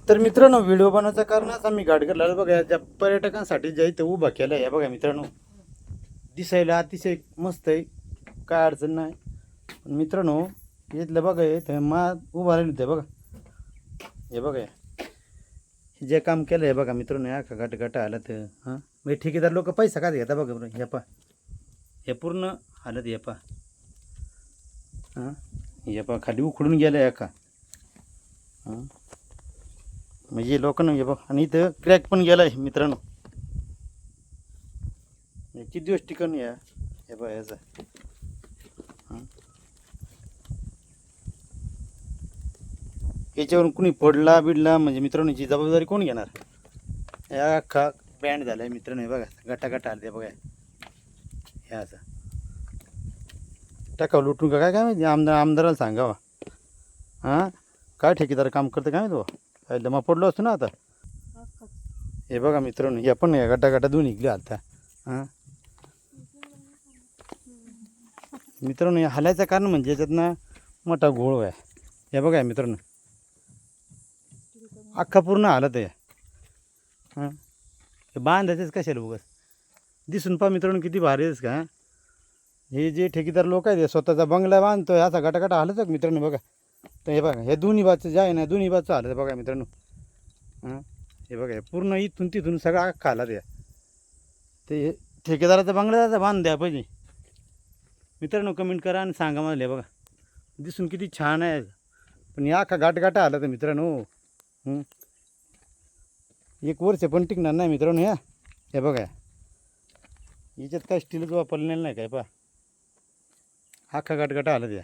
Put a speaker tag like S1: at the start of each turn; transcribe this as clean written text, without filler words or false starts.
S1: तर मित्रांनो, व्हिडिओ बनवायचं कारणच आम्ही घाटघरला बघा त्या पर्यटकांसाठी ज्या इथं उभा केलं आहे बघा मित्रांनो, दिसायला अतिशय मस्त आहे, काय अडचण नाही. पण मित्रांनो, इथलं बघा हे मा उभा राहिले होते बघा, हे बघा हे जे काम केलं आहे बघा मित्रांनो, या का घाट आलं तर हां म्हणजे ठेकेदार लोक पैसा का घेता बघा बरं. हे पा हे पूर्ण हालत हे पा हां हे पा खाली उखडून गेलं आहे का हां, म्हणजे लोकांना हे बघ. आणि इथं क्रॅक पण गेला आहे मित्रांनो, किती दिवस टिकून या हे बघ याचा हां. याच्यावरून कुणी पडला बिडला म्हणजे मित्रांनो याची जबाबदारी कोण घेणार. या अख्खा बँड झाला आहे मित्रांनो, हे बघा गटा आले ते बघा हे असं टाकावं लुटून का काय काय माहिती. आमदाराला सांगावा हां, काय ठेकेदार काम करतं काय माहिती बा, दमा पडलो असतो ना आता. हे बघा मित्रांनो, या पण या गटा दोन निघले आता हां. मित्रांनो, हे हालायचं कारण म्हणजे याच्यातनं मोठा घोळ आहे. हे बघा मित्रांनो, अख्खा पूर्ण हालत आहे हां. हे बांधायचंच कशाला उगाच, दिसून पहा मित्रांनो किती भारी आहेस का. हे जे ठेकेदार लोक आहेत स्वतःचा बंगला बांधतो असा गटागटा हालत मित्रांनो बघा. तर हे बघा हे दोन्ही बाजूचं जे आहे ना, दोन्ही बाजूचं हालत बघा मित्रांनो हां. हे बघा हे पूर्ण इथून तिथून सगळं अख्खा हालत आहे. ते ठेकेदाराचा बंगला बांध द्या पाहिजे मित्रांनो. कमेंट करा आणि सांगा मला. हे बघा दिसून किती छान आहे, पण या अख्खा घाटा आला तर मित्रांनो एक वर्ष पण टिकणार नाही मित्रांनो. हे बघा याच्यात काय स्टीलच वापरलेलं नाही काय पहा, अख्खा घाटा आला त्या.